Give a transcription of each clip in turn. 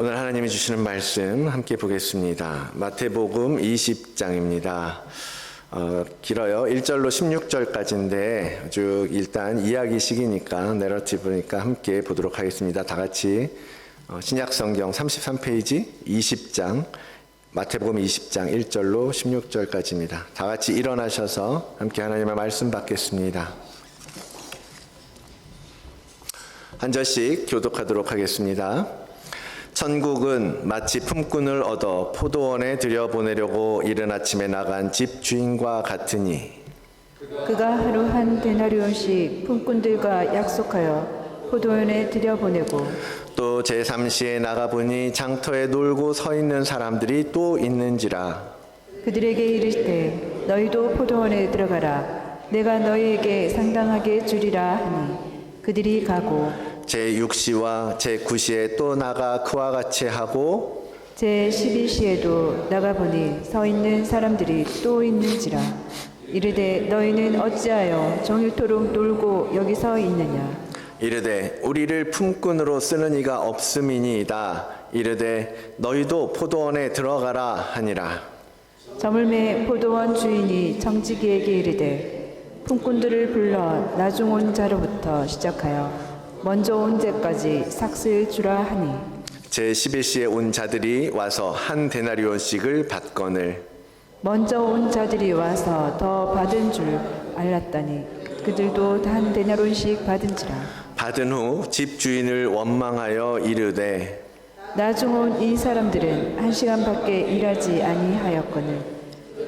오늘 하나님이 주시는 말씀 함께 보겠습니다. 마태복음 20장입니다. 길어요. 1절로 16절까지인데 쭉 일단 이야기식이니까 내러티브니까 함께 보도록 하겠습니다. 다 같이 신약성경 33페이지 20장 마태복음 20장 1절로 16절까지입니다. 다 같이 일어나셔서 함께 하나님의 말씀 받겠습니다. 한 절씩 교독하도록 하겠습니다. 천국은 마치 품꾼을 얻어 포도원에 들여보내려고 이른 아침에 나간 집 주인과 같으니 그가 하루 한 데나리온씩 품꾼들과 약속하여 포도원에 들여보내고 또 제3시에 나가보니 장터에 놀고 서 있는 사람들이 또 있는지라 그들에게 이르시되 너희도 포도원에 들어가라 내가 너희에게 상당하게 주리라 하니 그들이 가고 제6시와 제9시에 또 나가 그와 같이 하고 제11시에도 나가보니 서 있는 사람들이 또 있는지라 이르되 너희는 어찌하여 종일토록 놀고 여기 서 있느냐 이르되 우리를 품꾼으로 쓰는 이가 없음이니이다. 이르되 너희도 포도원에 들어가라 하니라. 저물매 포도원 주인이 청지기에게 이르되 품꾼들을 불러 나중 온 자로부터 시작하여 먼저 온 자까지 삭슬 주라 하니 제11시에 온 자들이 와서 한 데나리온씩을 받거늘 먼저 온 자들이 와서 더 받은 줄 알았더니 그들도 한 데나리온씩 받은지라 받은 후 집주인을 원망하여 이르되 나중 온 이 사람들은 1시간밖에 일하지 아니하였거늘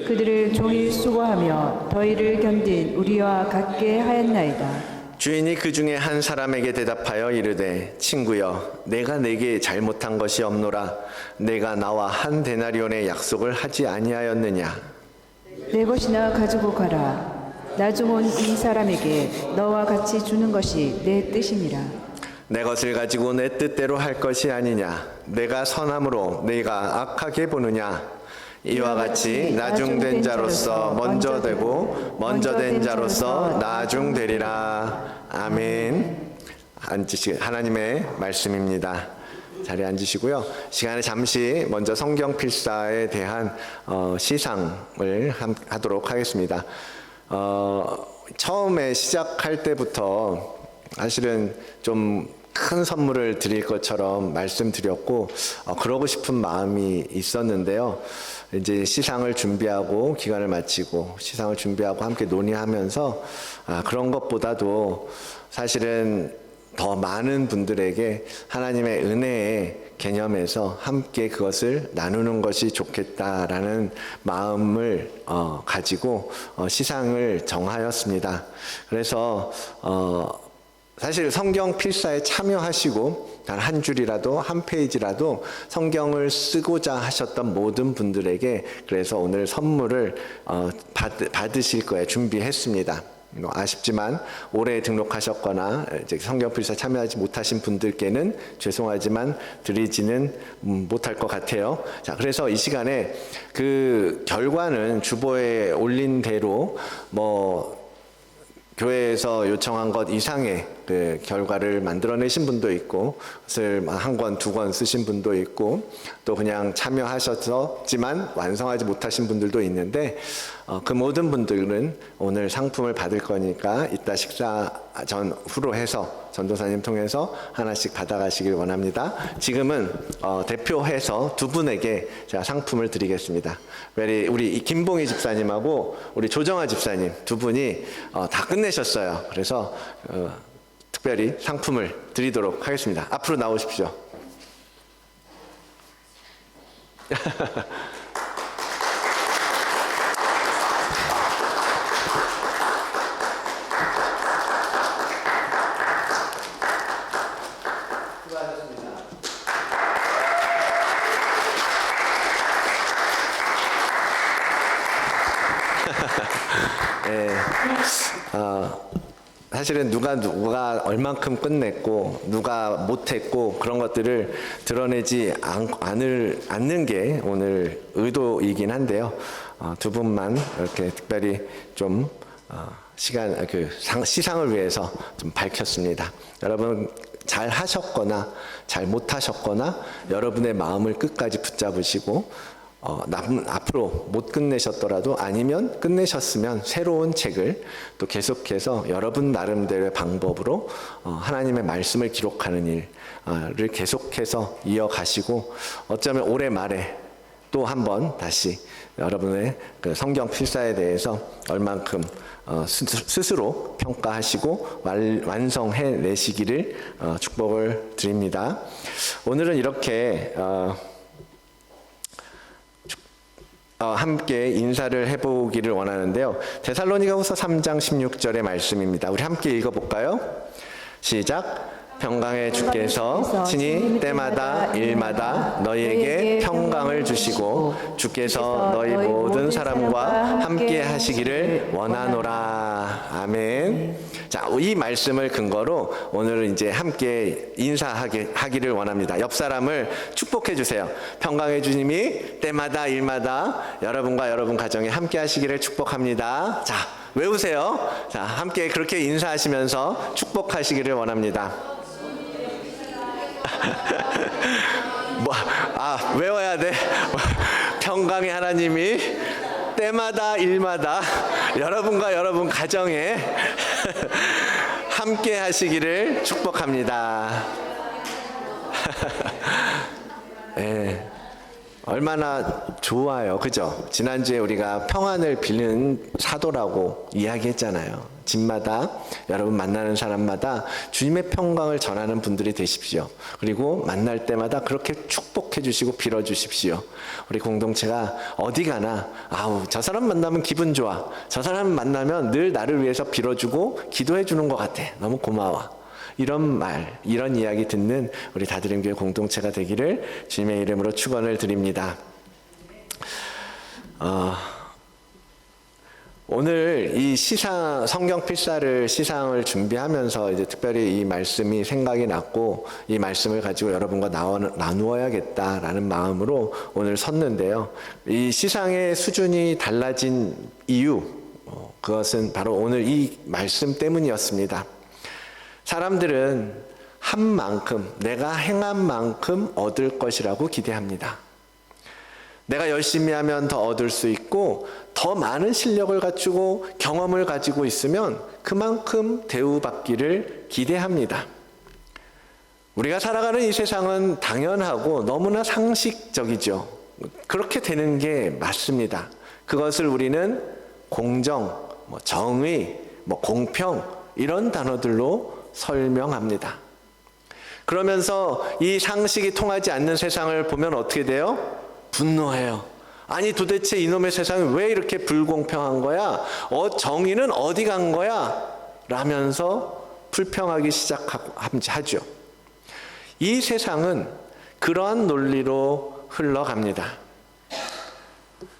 그들을 종일 수고하며 더위를 견딘 우리와 같게 하였나이다. 주인이 그 중에 한 사람에게 대답하여 이르되 친구여 내가 내게 잘못한 것이 없노라. 내가 나와 한 데나리온의 약속을 하지 아니하였느냐. 내 것이나 가지고 가라. 나중 온 이 사람에게 너와 같이 주는 것이 내 뜻이니라. 내 것을 가지고 내 뜻대로 할 것이 아니냐. 내가 선함으로 내가 악하게 보느냐. 이와 같이 나중된 자로서 먼저 되고 먼저 된 자로서 나중되리라. 아멘. 하나님의 말씀입니다. 자리에 앉으시고요. 시간에 잠시 먼저 성경 필사에 대한 시상을 하도록 하겠습니다. 처음에 시작할 때부터 사실은 좀 큰 선물을 드릴 것처럼 말씀드렸고 그러고 싶은 마음이 있었는데요. 이제 시상을 준비하고 기간을 마치고 시상을 준비하고 함께 논의하면서 그런 것보다도 사실은 더 많은 분들에게 하나님의 은혜의 개념에서 함께 그것을 나누는 것이 좋겠다라는 마음을 가지고 시상을 정하였습니다. 그래서 사실 성경 필사에 참여하시고 단 한 줄이라도 한 페이지라도 성경을 쓰고자 하셨던 모든 분들에게 그래서 오늘 선물을 받으실 거예요. 준비했습니다. 아쉽지만 올해 등록하셨거나 이제 성경 필사 참여하지 못하신 분들께는 죄송하지만 드리지는 못할 것 같아요. 자, 그래서 이 시간에 그 결과는 주보에 올린 대로 교회에서 요청한 것 이상의 그 결과를 만들어내신 분도 있고 그것을 한 권, 두 권 쓰신 분도 있고 또 그냥 참여하셨지만 완성하지 못하신 분들도 있는데 그 모든 분들은 오늘 상품을 받을 거니까 이따 식사 후로 해서 전도사님 통해서 하나씩 받아가시길 원합니다. 지금은 대표해서 두 분에게 제가 상품을 드리겠습니다. 우리 김봉희 집사님하고 우리 조정아 집사님 두 분이 다 끝내셨어요. 그래서 특별히 상품을 드리도록 하겠습니다. 앞으로 나오십시오. 네. 사실은 누가 얼만큼 끝냈고 누가 못했고 그런 것들을 드러내지 않는 게 오늘 의도이긴 한데요. 두 분만 이렇게 특별히 좀 시상을 위해서 좀 밝혔습니다. 여러분 잘 하셨거나 잘 못하셨거나 여러분의 마음을 끝까지 붙잡으시고 앞으로 못 끝내셨더라도 아니면 끝내셨으면 새로운 책을 또 계속해서 여러분 나름대로의 방법으로 하나님의 말씀을 기록하는 일을 계속해서 이어가시고 어쩌면 올해 말에 또 한번 다시 여러분의 그 성경 필사에 대해서 얼만큼 스스로 평가하시고 완성해 내시기를 축복을 드립니다. 오늘은 이렇게 함께 인사를 해보기를 원하는데요. 데살로니가후서 3장 16절의 말씀입니다. 우리 함께 읽어볼까요? 시작. 평강의 주께서 친히 때마다 일마다 너희에게 평강을 주시고 주께서 너희 모든 사람과 함께 하시기를 원하노라. 아멘. 자, 이 말씀을 근거로 오늘은 이제 함께 인사하기를 원합니다. 옆 사람을 축복해 주세요. 평강의 주님이 때마다 일마다 여러분과 여러분 가정에 함께 하시기를 축복합니다. 자, 외우세요. 자, 함께 그렇게 인사하시면서 축복하시기를 원합니다. 외워야 돼. 평강의 하나님이 때마다 일마다 여러분과 여러분 가정에 함께 하시기를 축복합니다. 네. 얼마나 좋아요. 그죠? 지난주에 우리가 평안을 빌는 사도라고 이야기했잖아요. 집마다 여러분 만나는 사람마다 주님의 평강을 전하는 분들이 되십시오. 그리고 만날 때마다 그렇게 축복해 주시고 빌어 주십시오. 우리 공동체가 어디 가나 저 사람 만나면 기분 좋아. 저 사람 만나면 늘 나를 위해서 빌어주고 기도해 주는 것 같아. 너무 고마워. 이런 말, 이런 이야기 듣는 우리 다드림교회 공동체가 되기를 주님의 이름으로 축원을 드립니다. 오늘 이 성경 필사를 시상을 준비하면서 이제 특별히 이 말씀이 생각이 났고 이 말씀을 가지고 여러분과 나누어야겠다라는 마음으로 오늘 섰는데요. 이 시상의 수준이 달라진 이유, 그것은 바로 오늘 이 말씀 때문이었습니다. 사람들은 한 만큼, 내가 행한 만큼 얻을 것이라고 기대합니다. 내가 열심히 하면 더 얻을 수 있고 더 많은 실력을 갖추고 경험을 가지고 있으면 그만큼 대우받기를 기대합니다. 우리가 살아가는 이 세상은 당연하고 너무나 상식적이죠. 그렇게 되는 게 맞습니다. 그것을 우리는 공정, 정의, 공평 이런 단어들로 설명합니다. 그러면서 이 상식이 통하지 않는 세상을 보면 어떻게 돼요? 분노해요. 아니 도대체 이놈의 세상이 왜 이렇게 불공평한 거야? 정의는 어디 간 거야? 라면서 불평하기 시작하죠. 이 세상은 그러한 논리로 흘러갑니다.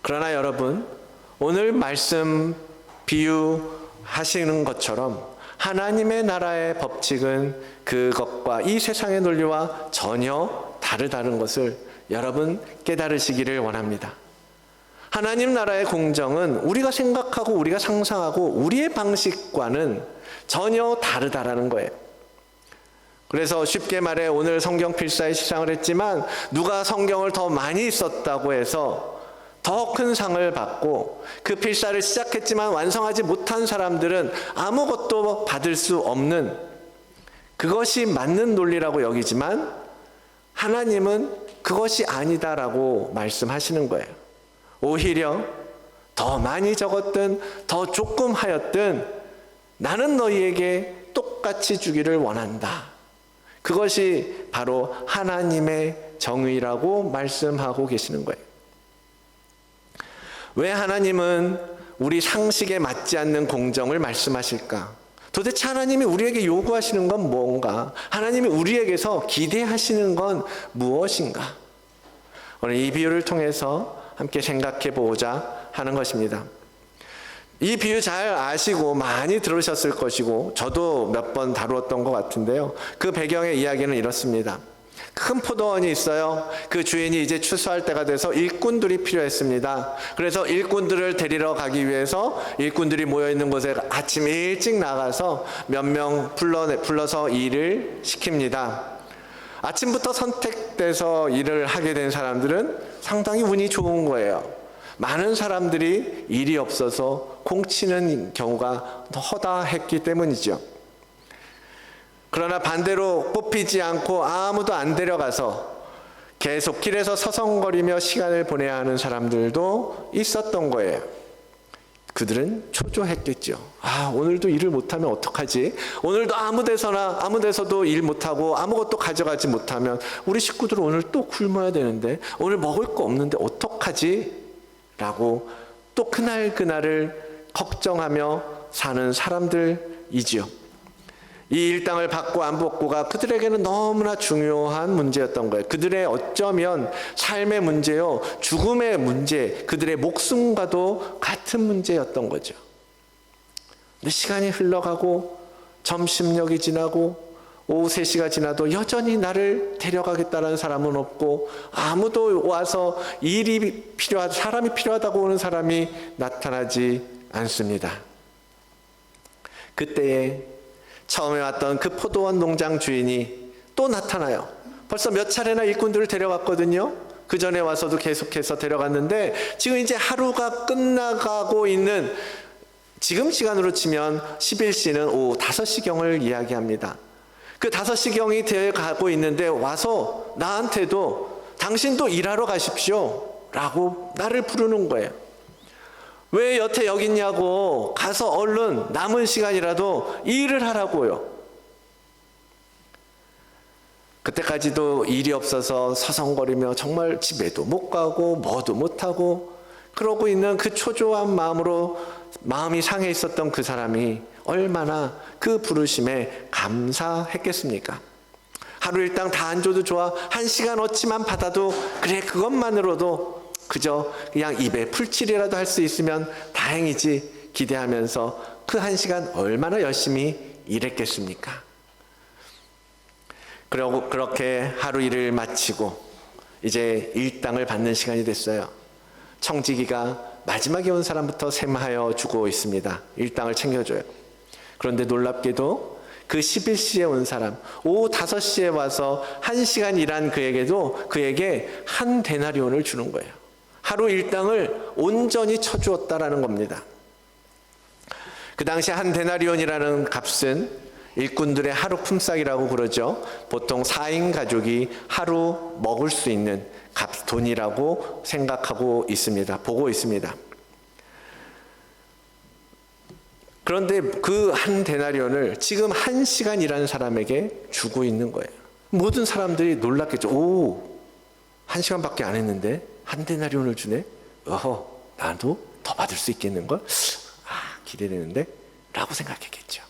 그러나 여러분, 오늘 말씀 비유하시는 것처럼 하나님의 나라의 법칙은 그것과 이 세상의 논리와 전혀 다르다는 것을 여러분 깨달으시기를 원합니다. 하나님 나라의 공정은 우리가 생각하고 우리가 상상하고 우리의 방식과는 전혀 다르다라는 거예요. 그래서 쉽게 말해 오늘 성경 필사에 시상을 했지만 누가 성경을 더 많이 썼다고 해서 더 큰 상을 받고 그 필사를 시작했지만 완성하지 못한 사람들은 아무것도 받을 수 없는 그것이 맞는 논리라고 여기지만 하나님은 그것이 아니다라고 말씀하시는 거예요. 오히려 더 많이 적었든 더 조금 하였든 나는 너희에게 똑같이 주기를 원한다. 그것이 바로 하나님의 정의라고 말씀하고 계시는 거예요. 왜 하나님은 우리 상식에 맞지 않는 공정을 말씀하실까? 도대체 하나님이 우리에게 요구하시는 건 뭔가? 하나님이 우리에게서 기대하시는 건 무엇인가? 오늘 이 비유를 통해서 함께 생각해 보고자 하는 것입니다. 이 비유 잘 아시고 많이 들으셨을 것이고 저도 몇 번 다루었던 것 같은데요. 그 배경의 이야기는 이렇습니다. 큰 포도원이 있어요. 그 주인이 이제 추수할 때가 돼서 일꾼들이 필요했습니다. 그래서 일꾼들을 데리러 가기 위해서 일꾼들이 모여있는 곳에 아침 일찍 나가서 몇 명 불러서 일을 시킵니다. 아침부터 선택돼서 일을 하게 된 사람들은 상당히 운이 좋은 거예요. 많은 사람들이 일이 없어서 공치는 경우가 허다했기 때문이죠. 그러나 반대로 뽑히지 않고 아무도 안 데려가서 계속 길에서 서성거리며 시간을 보내야 하는 사람들도 있었던 거예요. 그들은 초조했겠죠. 오늘도 일을 못하면 어떡하지? 오늘도 아무 데서도 일 못하고 아무것도 가져가지 못하면 우리 식구들 오늘 또 굶어야 되는데, 오늘 먹을 거 없는데 어떡하지? 라고 또 그날을 걱정하며 사는 사람들이지요. 이 일당을 받고 안 받고가 그들에게는 너무나 중요한 문제였던 거예요. 그들의 어쩌면 삶의 문제요, 죽음의 문제, 그들의 목숨과도 같은 문제였던 거죠. 근데 시간이 흘러가고 점심력이 지나고 오후 3시가 지나도 여전히 나를 데려가겠다는 사람은 없고, 아무도 와서 사람이 필요하다고 오는 사람이 나타나지 않습니다. 그때에 처음에 왔던 그 포도원 농장 주인이 또 나타나요. 벌써 몇 차례나 일꾼들을 데려갔거든요. 그 전에 와서도 계속해서 데려갔는데, 지금 이제 하루가 끝나가고 있는 지금 시간으로 치면 11시는 오후 5시경을 이야기합니다. 그 5시경이 되어 가고 있는데 와서 나한테도 당신도 일하러 가십시오 라고 나를 부르는 거예요. 왜 여태 여기 있냐고, 가서 얼른 남은 시간이라도 일을 하라고요. 그때까지도 일이 없어서 서성거리며 정말 집에도 못 가고 뭐도 못하고 그러고 있는 그 초조한 마음으로 마음이 상해 있었던 그 사람이 얼마나 그 부르심에 감사했겠습니까? 하루 일당 다 안 줘도 좋아, 1시간 어치만 받아도 그래, 그것만으로도 그저 그냥 입에 풀칠이라도 할 수 있으면 다행이지 기대하면서 그 1시간 얼마나 열심히 일했겠습니까? 그러고 그렇게 하루 일을 마치고 이제 일당을 받는 시간이 됐어요. 청지기가 마지막에 온 사람부터 셈하여 주고 있습니다. 일당을 챙겨줘요. 그런데 놀랍게도 그 11시에 온 사람, 오후 5시에 와서 1시간 일한 그에게 한 데나리온을 주는 거예요. 하루 일당을 온전히 쳐주었다라는 겁니다. 그 당시 한 데나리온이라는 값은 일꾼들의 하루 품삯이라고 그러죠. 보통 4인 가족이 하루 먹을 수 있는 돈이라고 생각하고 있습니다. 보고 있습니다. 그런데 그 한 데나리온을 지금 1시간 일하는 사람에게 주고 있는 거예요. 모든 사람들이 놀랐겠죠. 오, 1시간밖에 안 했는데 한 데나리온을 주네? 나도 더 받을 수 있겠는걸? 기대되는데? 라고 생각했겠죠.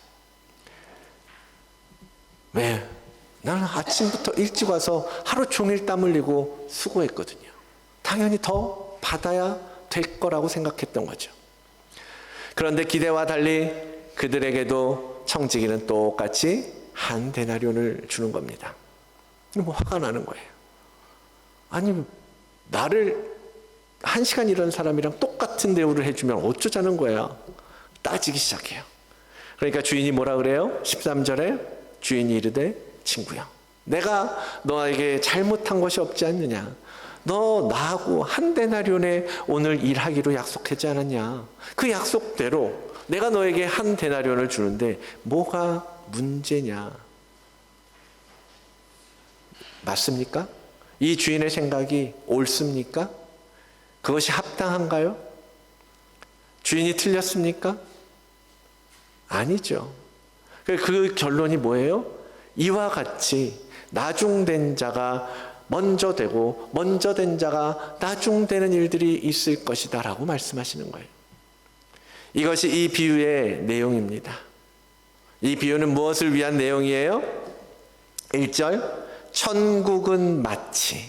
왜? 나는 아침부터 일찍 와서 하루 종일 땀 흘리고 수고했거든요. 당연히 더 받아야 될 거라고 생각했던 거죠. 그런데 기대와 달리 그들에게도 청지기는 똑같이 한 데나리온을 주는 겁니다. 화가 나는 거예요. 아니, 나를 1시간 일하는 사람이랑 똑같은 대우를 해주면 어쩌자는 거야. 따지기 시작해요. 그러니까 주인이 뭐라 그래요? 13절에 주인이 이르되 친구야, 내가 너에게 잘못한 것이 없지 않느냐? 너 나하고 한 데나리온에 오늘 일하기로 약속하지 않았냐? 그 약속대로 내가 너에게 한 데나리온을 주는데 뭐가 문제냐? 맞습니까? 이 주인의 생각이 옳습니까? 그것이 합당한가요? 주인이 틀렸습니까? 아니죠. 그 결론이 뭐예요? 이와 같이 나중된 자가 먼저 되고 먼저 된 자가 나중되는 일들이 있을 것이다 라고 말씀하시는 거예요. 이것이 이 비유의 내용입니다. 이 비유는 무엇을 위한 내용이에요? 1절, 천국은 마치,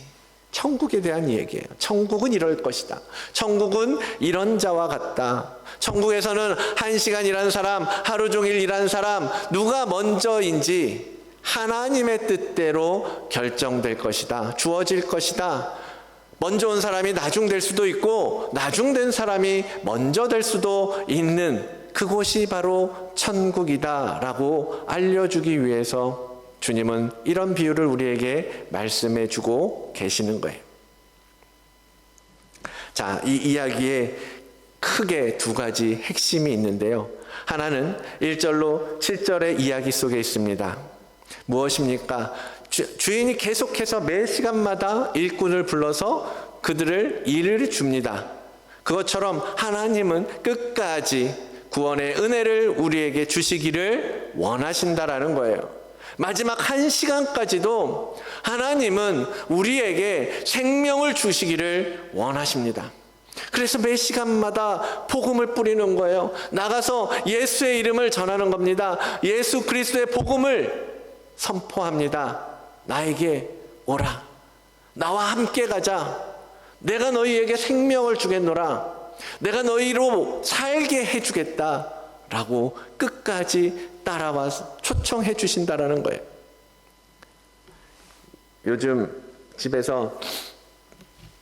천국에 대한 얘기예요. 천국은 이럴 것이다. 천국은 이런 자와 같다. 천국에서는 1시간 일하는 사람, 하루 종일 일하는 사람, 누가 먼저인지 하나님의 뜻대로 결정될 것이다. 주어질 것이다. 먼저 온 사람이 나중 될 수도 있고 나중 된 사람이 먼저 될 수도 있는 그곳이 바로 천국이다라고 알려주기 위해서 주님은 이런 비유를 우리에게 말씀해 주고 계시는 거예요. 자, 이 이야기에 크게 두 가지 핵심이 있는데요. 하나는 1절로 7절의 이야기 속에 있습니다. 무엇입니까? 주인이 계속해서 매 시간마다 일꾼을 불러서 그들을 일을 줍니다. 그것처럼 하나님은 끝까지 구원의 은혜를 우리에게 주시기를 원하신다라는 거예요. 마지막 1시간까지도 하나님은 우리에게 생명을 주시기를 원하십니다. 그래서 매 시간마다 복음을 뿌리는 거예요. 나가서 예수의 이름을 전하는 겁니다. 예수 그리스도의 복음을 선포합니다. 나에게 오라. 나와 함께 가자. 내가 너희에게 생명을 주겠노라. 내가 너희로 살게 해주겠다. 라고 끝까지 따라와서 초청해 주신다라는 거예요. 요즘 집에서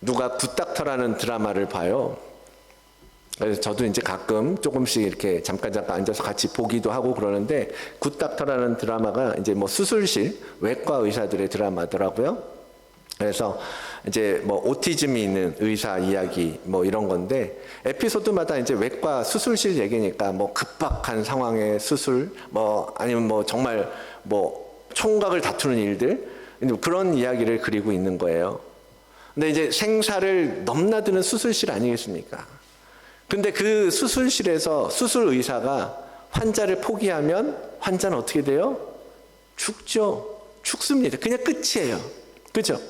누가 굿닥터라는 드라마를 봐요. 그래서 저도 이제 가끔 조금씩 이렇게 잠깐 앉아서 같이 보기도 하고 그러는데, 굿닥터라는 드라마가 이제 뭐 수술실 외과 의사들의 드라마더라고요. 그래서 이제 뭐 오티즘이 있는 의사 이야기 뭐 이런 건데, 에피소드마다 이제 외과 수술실 얘기니까 뭐 급박한 상황의 수술, 뭐 아니면 뭐 정말 뭐 총각을 다투는 일들, 그런 이야기를 그리고 있는 거예요. 근데 이제 생사를 넘나드는 수술실 아니겠습니까? 근데 그 수술실에서 수술 의사가 환자를 포기하면 환자는 어떻게 돼요? 죽죠. 죽습니다. 그냥 끝이에요. 그죠?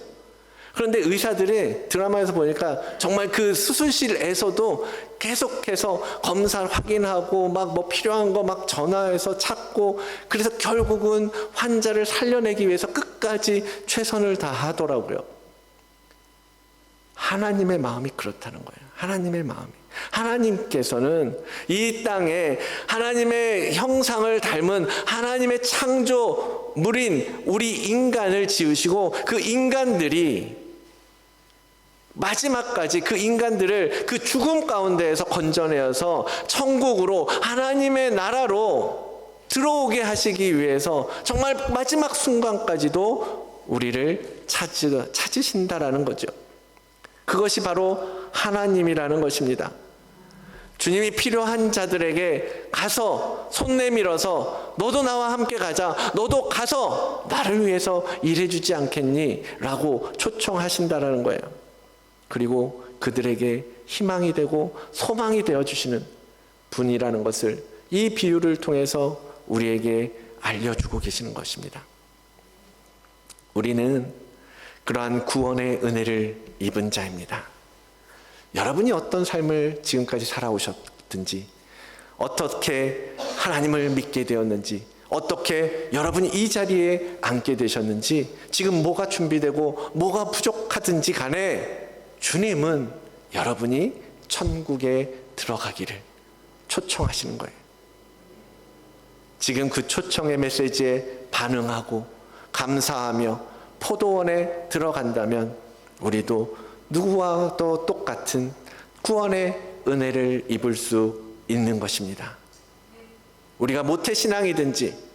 그런데 의사들이 드라마에서 보니까 정말 그 수술실에서도 계속해서 검사를 확인하고 막 뭐 필요한 거 막 전화해서 찾고, 그래서 결국은 환자를 살려내기 위해서 끝까지 최선을 다하더라고요. 하나님의 마음이 그렇다는 거예요. 하나님의 마음이. 하나님께서는 이 땅에 하나님의 형상을 닮은 하나님의 창조물인 우리 인간을 지으시고, 그 인간들이 마지막까지 그 인간들을 그 죽음 가운데에서 건져내어서 천국으로, 하나님의 나라로 들어오게 하시기 위해서 정말 마지막 순간까지도 우리를 찾으신다라는 거죠. 그것이 바로 하나님이라는 것입니다. 주님이 필요한 자들에게 가서 손 내밀어서 너도 나와 함께 가자, 너도 가서 나를 위해서 일해주지 않겠니? 라고 초청하신다라는 거예요. 그리고 그들에게 희망이 되고 소망이 되어주시는 분이라는 것을 이 비유를 통해서 우리에게 알려주고 계시는 것입니다. 우리는 그러한 구원의 은혜를 입은 자입니다. 여러분이 어떤 삶을 지금까지 살아오셨든지, 어떻게 하나님을 믿게 되었는지, 어떻게 여러분이 이 자리에 앉게 되셨는지, 지금 뭐가 준비되고 뭐가 부족하든지 간에 주님은 여러분이 천국에 들어가기를 초청하시는 거예요. 지금 그 초청의 메시지에 반응하고 감사하며 포도원에 들어간다면 우리도 누구와도 똑같은 구원의 은혜를 입을 수 있는 것입니다. 우리가 모태신앙이든지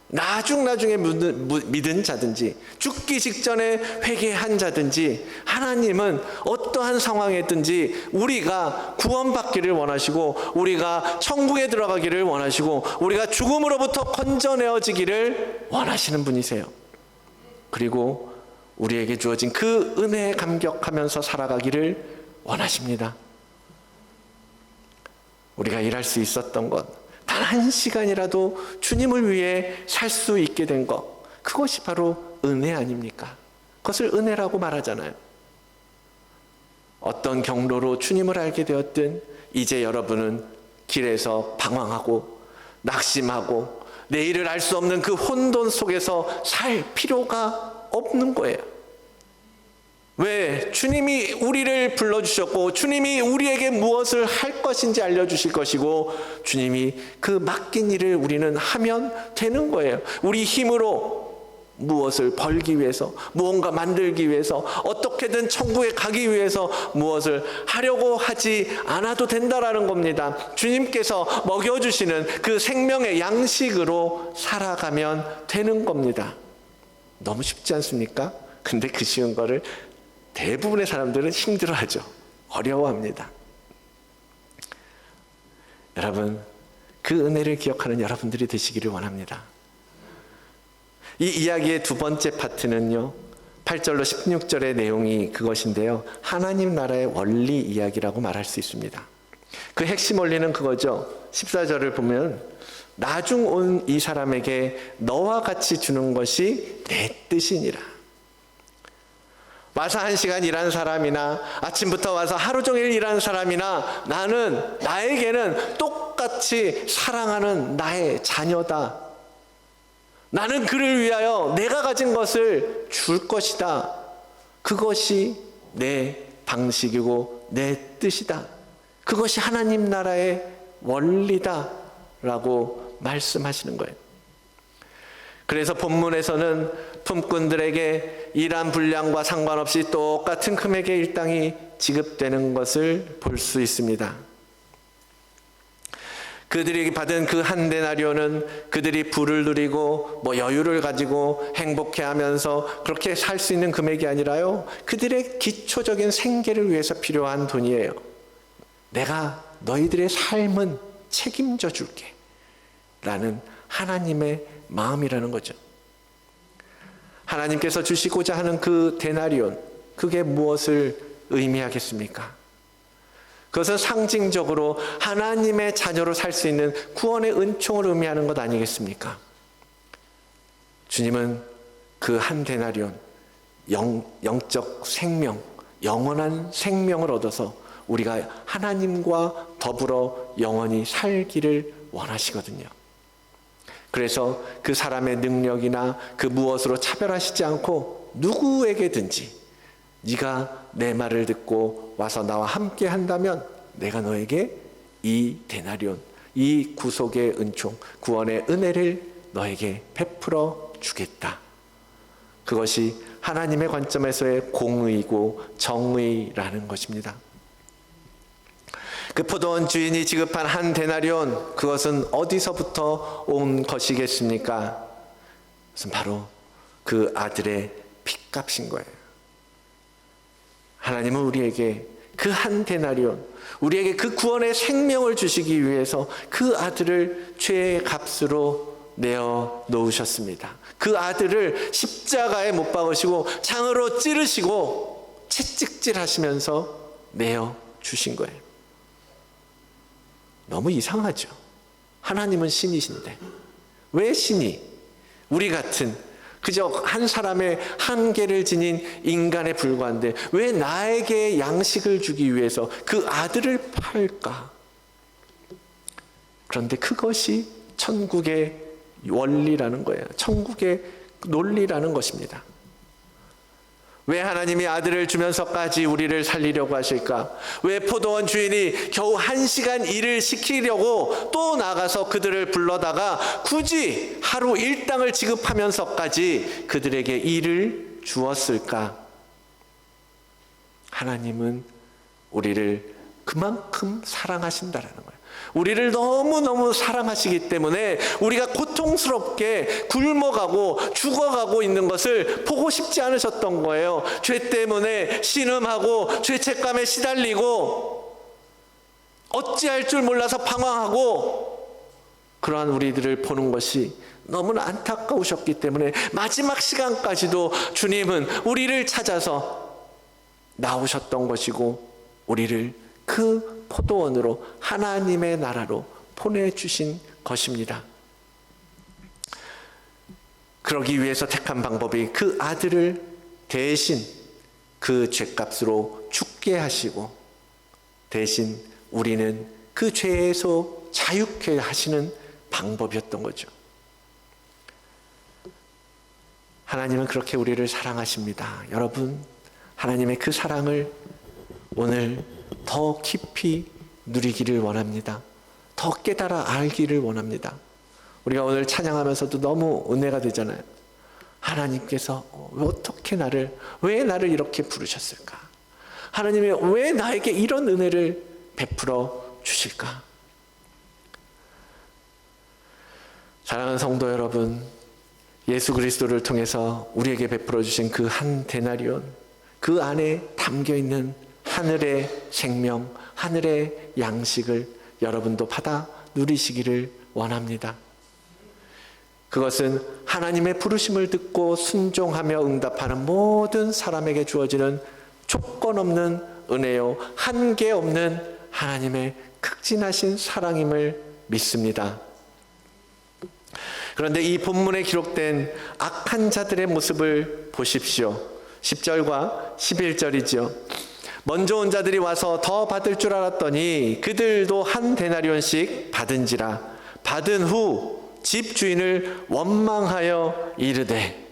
나중에 믿은 자든지 죽기 직전에 회개한 자든지, 하나님은 어떠한 상황이든지 우리가 구원받기를 원하시고, 우리가 천국에 들어가기를 원하시고, 우리가 죽음으로부터 건져내어지기를 원하시는 분이세요. 그리고 우리에게 주어진 그 은혜에 감격하면서 살아가기를 원하십니다. 우리가 일할 수 있었던 것, 단 1시간이라도 주님을 위해 살 수 있게 된 것, 그것이 바로 은혜 아닙니까? 그것을 은혜라고 말하잖아요. 어떤 경로로 주님을 알게 되었든 이제 여러분은 길에서 방황하고 낙심하고 내일을 알 수 없는 그 혼돈 속에서 살 필요가 없는 거예요. 왜? 주님이 우리를 불러주셨고, 주님이 우리에게 무엇을 할 것인지 알려주실 것이고, 주님이 그 맡긴 일을 우리는 하면 되는 거예요. 우리 힘으로 무엇을 벌기 위해서, 무언가 만들기 위해서, 어떻게든 천국에 가기 위해서 무엇을 하려고 하지 않아도 된다라는 겁니다. 주님께서 먹여주시는 그 생명의 양식으로 살아가면 되는 겁니다. 너무 쉽지 않습니까? 근데 그 쉬운 거를 대부분의 사람들은 힘들어하죠. 어려워합니다. 여러분, 그 은혜를 기억하는 여러분들이 되시기를 원합니다. 이 이야기의 두 번째 파트는요, 8절로 16절의 내용이 그것인데요, 하나님 나라의 원리 이야기라고 말할 수 있습니다. 그 핵심 원리는 그거죠. 14절을 보면 나중 온 이 사람에게 너와 같이 주는 것이 내 뜻이니라. 와서 1시간 일한 사람이나 아침부터 와서 하루 종일 일하는 사람이나 나에게는 똑같이 사랑하는 나의 자녀다. 나는 그를 위하여 내가 가진 것을 줄 것이다. 그것이 내 방식이고 내 뜻이다. 그것이 하나님 나라의 원리다 라고 말씀하시는 거예요. 그래서 본문에서는 품꾼들에게 일한 분량과 상관없이 똑같은 금액의 일당이 지급되는 것을 볼 수 있습니다. 그들이 받은 그 한 데나리온은 그들이 부를 누리고 여유를 가지고 행복해하면서 그렇게 살 수 있는 금액이 아니라요, 그들의 기초적인 생계를 위해서 필요한 돈이에요. 내가 너희들의 삶은 책임져 줄게 라는 하나님의 마음이라는 거죠. 하나님께서 주시고자 하는 그 데나리온, 그게 무엇을 의미하겠습니까? 그것은 상징적으로 하나님의 자녀로 살 수 있는 구원의 은총을 의미하는 것 아니겠습니까? 주님은 그 한 데나리온, 영적 생명, 영원한 생명을 얻어서 우리가 하나님과 더불어 영원히 살기를 원하시거든요. 그래서 그 사람의 능력이나 그 무엇으로 차별하시지 않고 누구에게든지 네가 내 말을 듣고 와서 나와 함께 한다면 내가 너에게 이 데나리온, 이 구속의 은총, 구원의 은혜를 너에게 베풀어 주겠다. 그것이 하나님의 관점에서의 공의고 정의라는 것입니다. 그 포도원 주인이 지급한 한 데나리온, 그것은 어디서부터 온 것이겠습니까? 그것은 바로 그 아들의 핏값인 거예요. 하나님은 우리에게 그 한 데나리온, 우리에게 그 구원의 생명을 주시기 위해서 그 아들을 죄의 값으로 내어 놓으셨습니다. 그 아들을 십자가에 못 박으시고 창으로 찌르시고 채찍질하시면서 내어 주신 거예요. 너무 이상하죠. 하나님은 신이신데 왜 신이 우리 같은 그저 한 사람의 한계를 지닌 인간에 불과한데 왜 나에게 양식을 주기 위해서 그 아들을 팔까? 그런데 그것이 천국의 원리라는 거예요. 천국의 논리라는 것입니다. 왜 하나님이 아들을 주면서까지 우리를 살리려고 하실까? 왜 포도원 주인이 겨우 1시간 일을 시키려고 또 나가서 그들을 불러다가 굳이 하루 일당을 지급하면서까지 그들에게 일을 주었을까? 하나님은 우리를 그만큼 사랑하신다라는 거예요. 우리를 너무너무 사랑하시기 때문에 우리가 고통스럽게 굶어가고 죽어가고 있는 것을 보고 싶지 않으셨던 거예요. 죄 때문에 신음하고 죄책감에 시달리고 어찌할 줄 몰라서 방황하고 그러한 우리들을 보는 것이 너무나 안타까우셨기 때문에 마지막 시간까지도 주님은 우리를 찾아서 나오셨던 것이고 우리를 그 포도원으로 하나님의 나라로 보내주신 것입니다. 그러기 위해서 택한 방법이 그 아들을 대신 그 죄값으로 죽게 하시고 대신 우리는 그 죄에서 자유케 하시는 방법이었던 거죠. 하나님은 그렇게 우리를 사랑하십니다. 여러분, 하나님의 그 사랑을 오늘 더 깊이 누리기를 원합니다. 더 깨달아 알기를 원합니다. 우리가 오늘 찬양하면서도 너무 은혜가 되잖아요. 하나님께서 왜 나를 이렇게 부르셨을까? 하나님이 왜 나에게 이런 은혜를 베풀어 주실까? 사랑하는 성도 여러분, 예수 그리스도를 통해서 우리에게 베풀어 주신 그 한 데나리온, 그 안에 담겨 있는 하늘의 생명, 하늘의 양식을 여러분도 받아 누리시기를 원합니다. 그것은 하나님의 부르심을 듣고 순종하며 응답하는 모든 사람에게 주어지는 조건 없는 은혜요, 한계 없는 하나님의 극진하신 사랑임을 믿습니다. 그런데 이 본문에 기록된 악한 자들의 모습을 보십시오. 10절과 11절이죠. 먼저 온 자들이 와서 더 받을 줄 알았더니 그들도 한 데나리온씩 받은지라. 받은 후 집주인을 원망하여 이르되,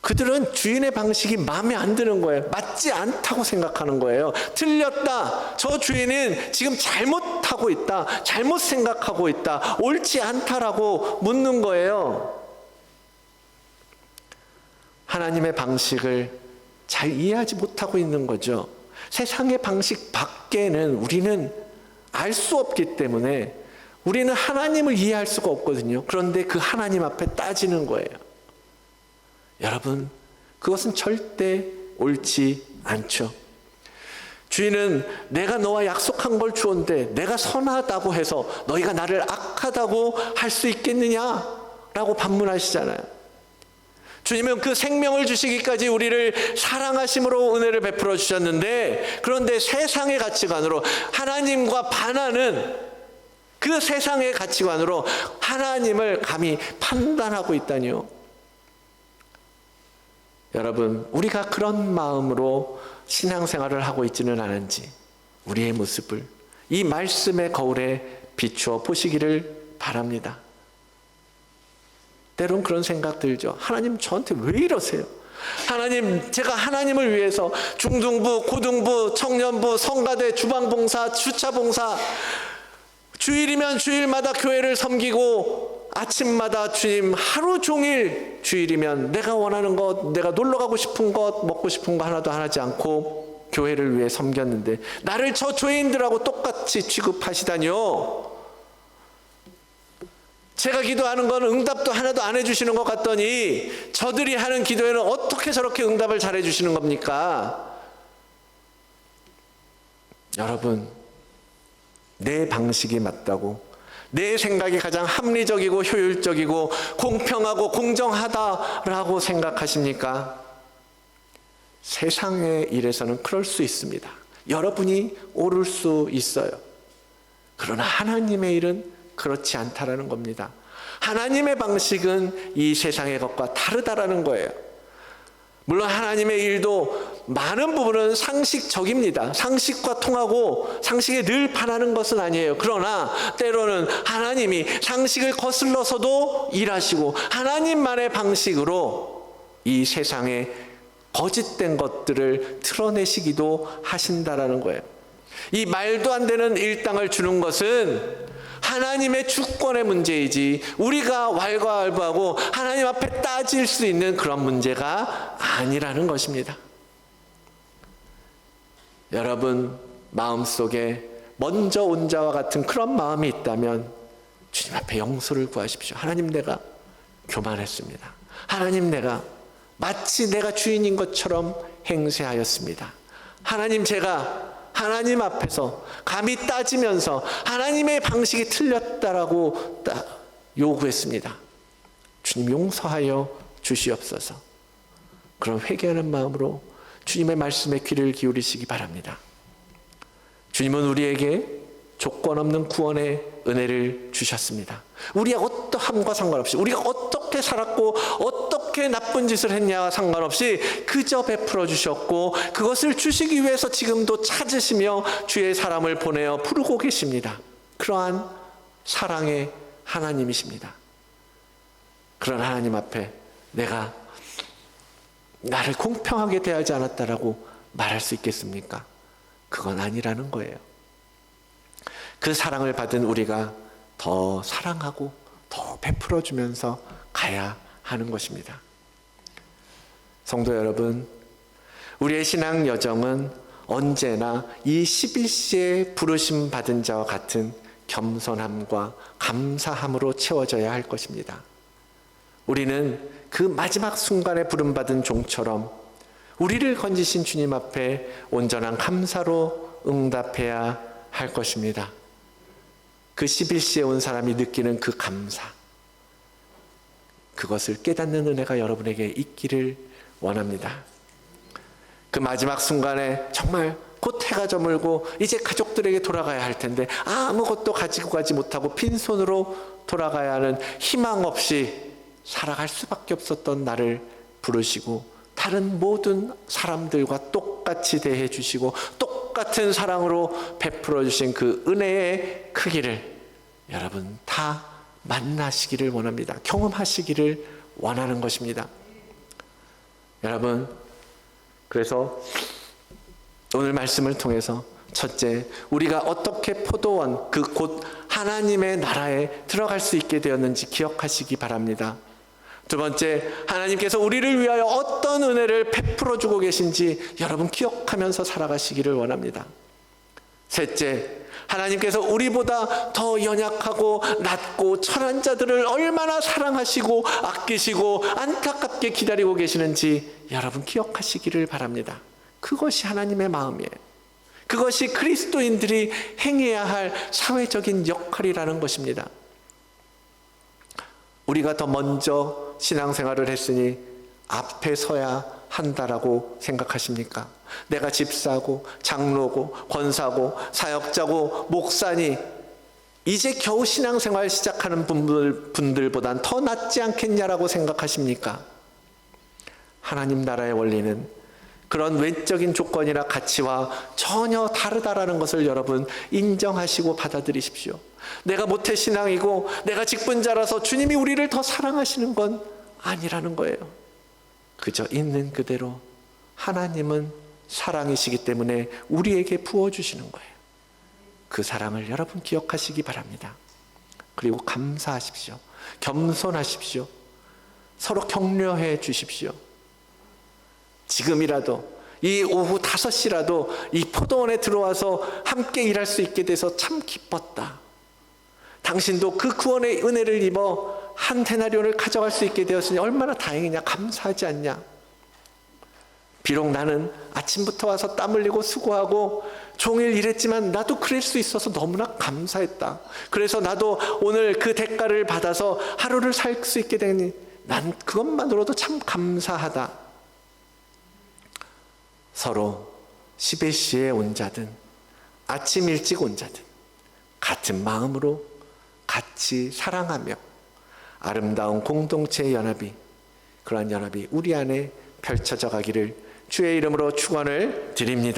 그들은 주인의 방식이 마음에 안 드는 거예요. 맞지 않다고 생각하는 거예요. 틀렸다. 저 주인은 지금 잘못하고 있다. 잘못 생각하고 있다. 옳지 않다라고 묻는 거예요. 하나님의 방식을 잘 이해하지 못하고 있는 거죠. 세상의 방식 밖에는 우리는 알 수 없기 때문에 우리는 하나님을 이해할 수가 없거든요. 그런데 그 하나님 앞에 따지는 거예요. 여러분, 그것은 절대 옳지 않죠. 주인은 내가 너와 약속한 걸 주었는데 내가 선하다고 해서 너희가 나를 악하다고 할 수 있겠느냐라고 반문하시잖아요. 주님은 그 생명을 주시기까지 우리를 사랑하심으로 은혜를 베풀어 주셨는데, 그런데 세상의 가치관으로 하나님과 반하는 그 세상의 가치관으로 하나님을 감히 판단하고 있다니요. 여러분, 우리가 그런 마음으로 신앙생활을 하고 있지는 않은지 우리의 모습을 이 말씀의 거울에 비추어 보시기를 바랍니다. 때론 그런 생각 들죠. 하나님 저한테 왜 이러세요? 하나님, 제가 하나님을 위해서 중등부, 고등부, 청년부, 성가대, 주방봉사, 주차봉사, 주일이면 주일마다 교회를 섬기고 아침마다 주님 하루 종일 주일이면 내가 원하는 것, 내가 놀러 가고 싶은 것, 먹고 싶은 거 하나도 하지 않고 교회를 위해 섬겼는데 나를 저 죄인들하고 똑같이 취급하시다니요. 제가 기도하는 건 응답도 하나도 안 해주시는 것 같더니 저들이 하는 기도에는 어떻게 저렇게 응답을 잘 해주시는 겁니까? 여러분, 내 방식이 맞다고, 내 생각이 가장 합리적이고 효율적이고 공평하고 공정하다라고 생각하십니까? 세상의 일에서는 그럴 수 있습니다. 여러분이 옳을 수 있어요. 그러나 하나님의 일은 그렇지 않다라는 겁니다. 하나님의 방식은 이 세상의 것과 다르다라는 거예요. 물론 하나님의 일도 많은 부분은 상식적입니다. 상식과 통하고 상식에 늘 반하는 것은 아니에요. 그러나 때로는 하나님이 상식을 거슬러서도 일하시고 하나님만의 방식으로 이 세상에 거짓된 것들을 드러내시기도 하신다라는 거예요. 이 말도 안 되는 일당을 주는 것은 하나님의 주권의 문제이지 우리가 왈가왈부하고 하나님 앞에 따질 수 있는 그런 문제가 아니라는 것입니다. 여러분 마음속에 먼저 온 자와 같은 그런 마음이 있다면 주님 앞에 용서를 구하십시오. 하나님, 내가 교만했습니다. 하나님, 내가 마치 내가 주인인 것처럼 행세하였습니다. 하나님, 제가 하나님 앞에서 감히 따지면서 하나님의 방식이 틀렸다라고 요구했습니다. 주님, 용서하여 주시옵소서. 그런 회개하는 마음으로 주님의 말씀에 귀를 기울이시기 바랍니다. 주님은 우리에게 조건 없는 구원의 은혜를 주셨습니다. 우리의 어떠함과 상관없이, 우리가 어떻게 살았고 어떻게 나쁜 짓을 했냐와 상관없이 그저 베풀어 주셨고 그것을 주시기 위해서 지금도 찾으시며 주의 사람을 보내어 부르고 계십니다. 그러한 사랑의 하나님이십니다. 그런 하나님 앞에 내가 나를 공평하게 대하지 않았다라고 말할 수 있겠습니까? 그건 아니라는 거예요. 그 사랑을 받은 우리가 더 사랑하고 더 베풀어 주면서 가야 하는 것입니다. 성도 여러분, 우리의 신앙 여정은 언제나 이 11시에 부르심 받은 자와 같은 겸손함과 감사함으로 채워져야 할 것입니다. 우리는 그 마지막 순간에 부름받은 종처럼 우리를 건지신 주님 앞에 온전한 감사로 응답해야 할 것입니다. 그 11시에 온 사람이 느끼는 그 감사, 그것을 깨닫는 은혜가 여러분에게 있기를 원합니다. 그 마지막 순간에 정말 곧 해가 저물고 이제 가족들에게 돌아가야 할 텐데 아무것도 가지고 가지 못하고 빈손으로 돌아가야 하는 희망 없이 살아갈 수밖에 없었던 나를 부르시고 다른 모든 사람들과 똑같이 대해 주시고 똑같은 사랑으로 베풀어 주신 그 은혜의 크기를 여러분 다 만나시기를 원합니다. 경험하시기를 원하는 것입니다. 여러분, 그래서 오늘 말씀을 통해서 첫째, 우리가 어떻게 포도원, 그 곧 하나님의 나라에 들어갈 수 있게 되었는지 기억하시기 바랍니다. 두 번째, 하나님께서 우리를 위하여 어떤 은혜를 베풀어 주고 계신지 여러분 기억하면서 살아가시기를 원합니다. 셋째, 하나님께서 우리보다 더 연약하고 낮고 천한 자들을 얼마나 사랑하시고 아끼시고 안타깝게 기다리고 계시는지 여러분 기억하시기를 바랍니다. 그것이 하나님의 마음이에요. 그것이 그리스도인들이 행해야 할 사회적인 역할이라는 것입니다. 우리가 더 먼저 신앙생활을 했으니 앞에 서야 한다라고 생각하십니까? 내가 집사고 장로고 권사고 사역자고 목사니 이제 겨우 신앙생활 시작하는 분들보단 더 낫지 않겠냐라고 생각하십니까? 하나님 나라의 원리는 그런 외적인 조건이나 가치와 전혀 다르다라는 것을 여러분 인정하시고 받아들이십시오. 내가 모태신앙이고 내가 직분자라서 주님이 우리를 더 사랑하시는 건 아니라는 거예요. 그저 있는 그대로 하나님은 사랑이시기 때문에 우리에게 부어주시는 거예요. 그 사랑을 여러분 기억하시기 바랍니다. 그리고 감사하십시오. 겸손하십시오. 서로 격려해 주십시오. 지금이라도 이 오후 5시라도 이 포도원에 들어와서 함께 일할 수 있게 돼서 참 기뻤다. 당신도 그 구원의 은혜를 입어 한 데나리온을 가져갈 수 있게 되었으니 얼마나 다행이냐, 감사하지 않냐. 비록 나는 아침부터 와서 땀 흘리고 수고하고 종일 일했지만 나도 그럴 수 있어서 너무나 감사했다. 그래서 나도 오늘 그 대가를 받아서 하루를 살 수 있게 되니 난 그것만으로도 참 감사하다. 서로 11시에 온 자든 아침 일찍 온 자든 같은 마음으로 같이 사랑하며 아름다운 공동체의 연합이, 그러한 연합이 우리 안에 펼쳐져 가기를 주의 이름으로 축원을 드립니다.